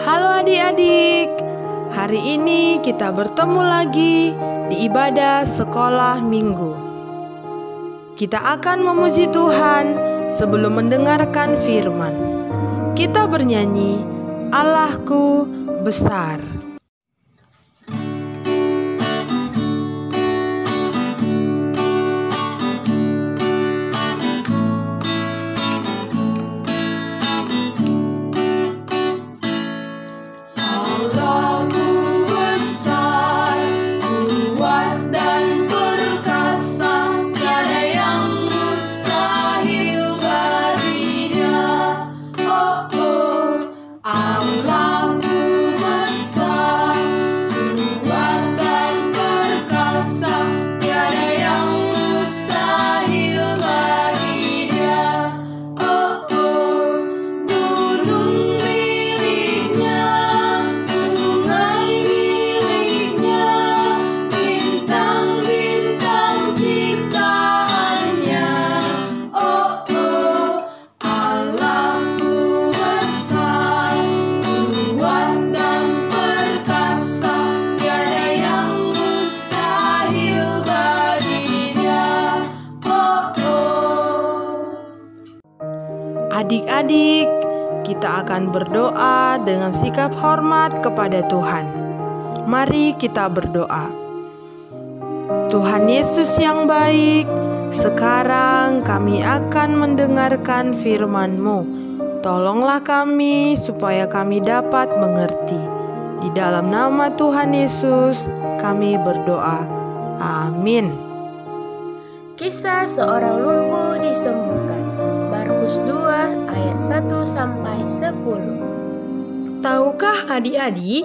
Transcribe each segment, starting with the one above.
Halo adik-adik, hari ini kita bertemu lagi di ibadah sekolah minggu. Kita akan memuji Tuhan sebelum mendengarkan firman. Kita bernyanyi, Allahku besar. Adik-adik, kita akan berdoa dengan sikap hormat kepada Tuhan. Mari kita berdoa. Tuhan Yesus yang baik, sekarang kami akan mendengarkan firman-Mu. Tolonglah kami supaya kami dapat mengerti. Di dalam nama Tuhan Yesus, kami berdoa. Amin. Kisah seorang lumpuh disembuhkan. Markus 2 ayat 1-10. Tahukah adik-adik,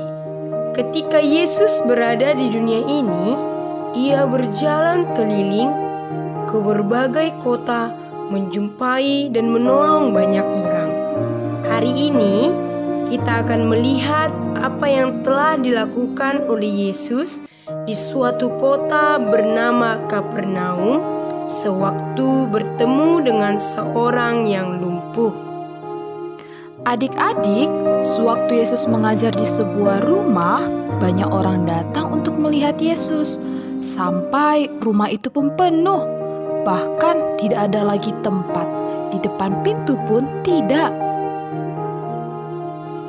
ketika Yesus berada di dunia ini, Ia berjalan keliling ke berbagai kota, menjumpai dan menolong banyak orang. Hari ini, kita akan melihat apa yang telah dilakukan oleh Yesus di suatu kota bernama Kapernaum, sewaktu bertemu dengan seorang yang lumpuh. Adik-adik, sewaktu Yesus mengajar di sebuah rumah, banyak orang datang untuk melihat Yesus. Sampai rumah itu pun penuh, bahkan tidak ada lagi tempat. Di depan pintu pun tidak.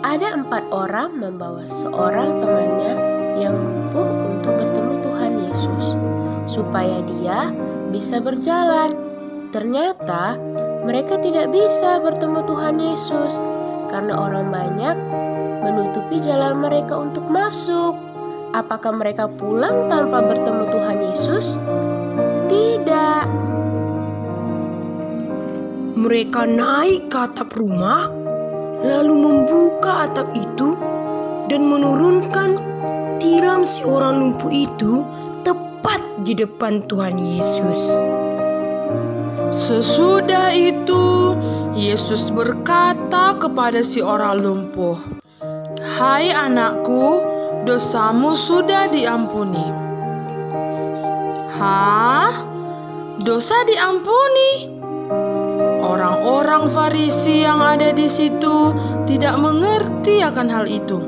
Ada 4 orang membawa seorang temannya yang lumpuh untuk bertemu Tuhan Yesus, supaya dia bisa berjalan. Ternyata mereka tidak bisa bertemu Tuhan Yesus karena orang banyak menutupi jalan mereka untuk masuk. Apakah mereka pulang tanpa bertemu Tuhan Yesus? Tidak. Mereka naik ke atap rumah, lalu membuka atap itu dan menurunkan tilam si orang lumpuh itu tepat di depan Tuhan Yesus. Sesudah itu, Yesus berkata kepada si orang lumpuh, "Hai anakku, dosamu sudah diampuni." Hah? Dosa diampuni? Orang-orang Farisi yang ada di situ tidak mengerti akan hal itu,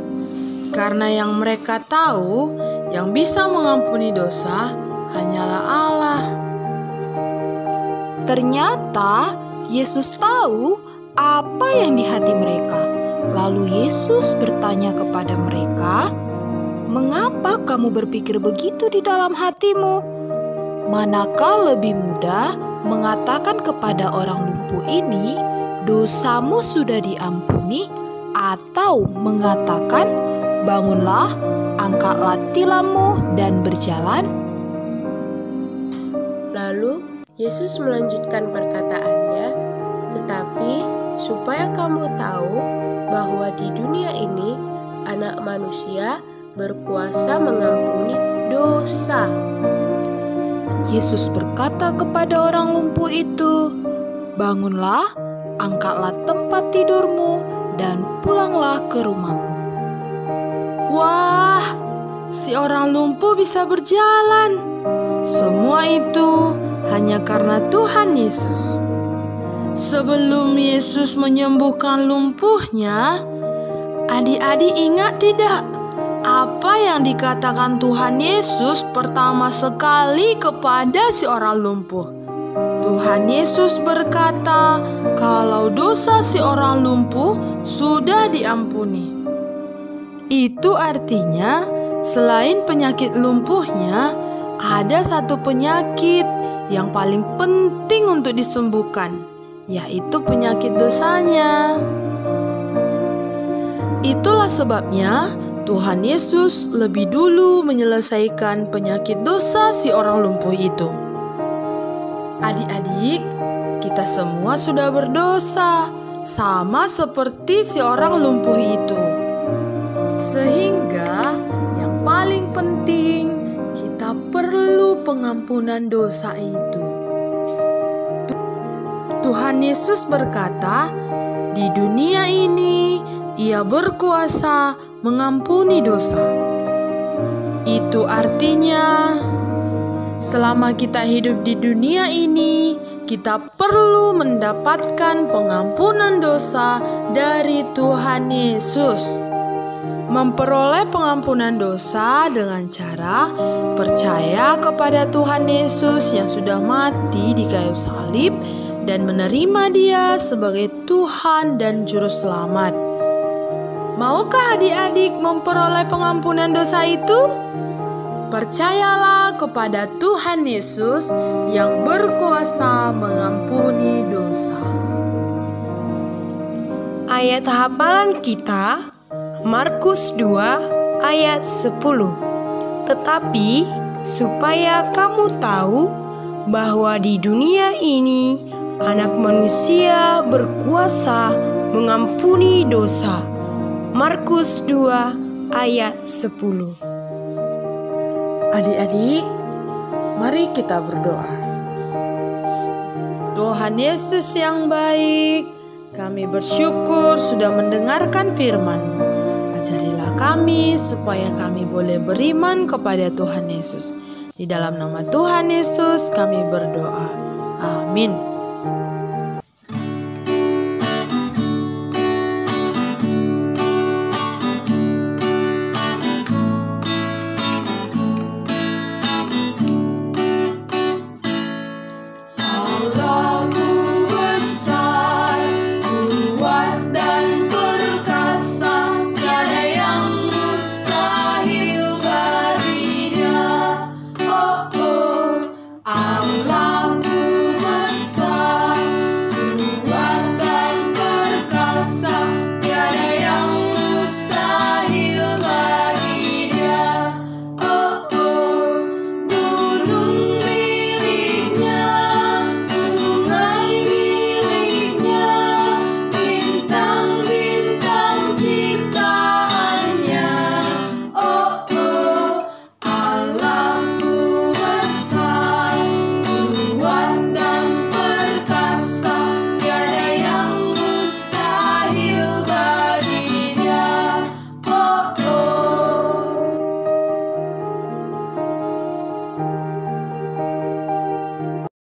karena yang mereka tahu yang bisa mengampuni dosa hanyalah Allah. Ternyata Yesus tahu apa yang di hati mereka. Lalu Yesus bertanya kepada mereka, "Mengapa kamu berpikir begitu di dalam hatimu? Manakah lebih mudah mengatakan kepada orang lumpuh ini, 'Dosamu sudah diampuni,' atau mengatakan, 'Bangunlah, angkatlah tilammu dan berjalan'?" Lalu Yesus melanjutkan perkataannya, "Tetapi supaya kamu tahu bahwa di dunia ini Anak Manusia berkuasa mengampuni dosa." Yesus berkata kepada orang lumpuh itu, "Bangunlah, angkatlah tempat tidurmu, dan pulanglah ke rumahmu." Wah, si orang lumpuh bisa berjalan. Semua itu hanya karena Tuhan Yesus. Sebelum Yesus menyembuhkan lumpuhnya, Adik-adik ingat tidak? Apa yang dikatakan Tuhan Yesus pertama sekali kepada si orang lumpuh? Tuhan Yesus berkata kalau dosa si orang lumpuh sudah diampuni. Itu artinya selain penyakit lumpuhnya, ada satu penyakit yang paling penting untuk disembuhkan, yaitu penyakit dosanya. Itulah sebabnya Tuhan Yesus lebih dulu menyelesaikan penyakit dosa si orang lumpuh itu. Adik-adik, kita semua sudah berdosa, sama seperti si orang lumpuh itu. Sehingga yang paling penting, kita perlu pengampunan dosa itu. Tuhan Yesus berkata, di dunia ini Ia berkuasa mengampuni dosa. Itu artinya, selama kita hidup di dunia ini, kita perlu mendapatkan pengampunan dosa dari Tuhan Yesus. Memperoleh pengampunan dosa dengan cara percaya kepada Tuhan Yesus yang sudah mati di kayu salib dan menerima Dia sebagai Tuhan dan Juru Selamat. Maukah adik-adik memperoleh pengampunan dosa itu? Percayalah kepada Tuhan Yesus yang berkuasa mengampuni dosa. Ayat hafalan kita Markus 2 ayat 10. Tetapi supaya kamu tahu bahwa di dunia ini Anak Manusia berkuasa mengampuni dosa. Markus 2 ayat 10. Adik-adik, mari kita berdoa. Tuhan Yesus yang baik, kami bersyukur sudah mendengarkan firman-Mu. Ajarilah kami supaya kami boleh beriman kepada Tuhan Yesus. Di dalam nama Tuhan Yesus kami berdoa. Amin.